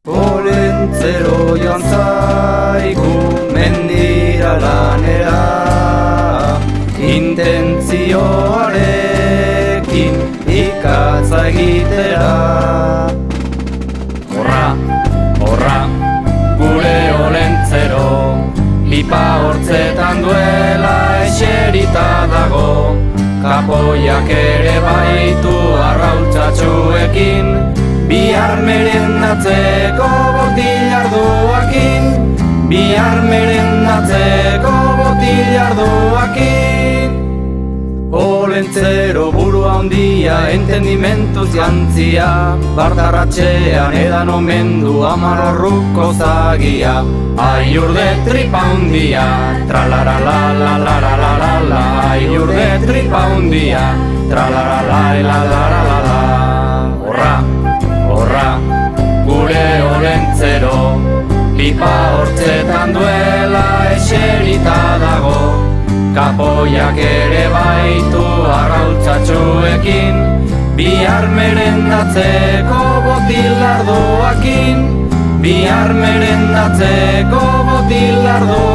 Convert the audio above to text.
Olentzero joan zaigu mendira lanera, intentzioarekin ikatza egitera. Horra, horra, gure olentzero, pipa hortzetan duela eserita dago, kapoiak ere baitu arrautzatxuekin, bihar merendatzeko botilardoakin, bihar merendatzeko botilardoakin. Olentzero burua handia, entendimentuz jantzia, bartarratxean edan omen du hamar orruko zagia. Aiur de tripa handia, tralaralalalalalalala, aiur de tripa handia, tralaralalalalalalala. Horra, horra, gure olentzero, pipa hortzetan duela eserita dago, kapoiak ere baitu arrautzatxuekin, bihar merendatzeko botilardoakin, bihar merendatzeko botilardoakin.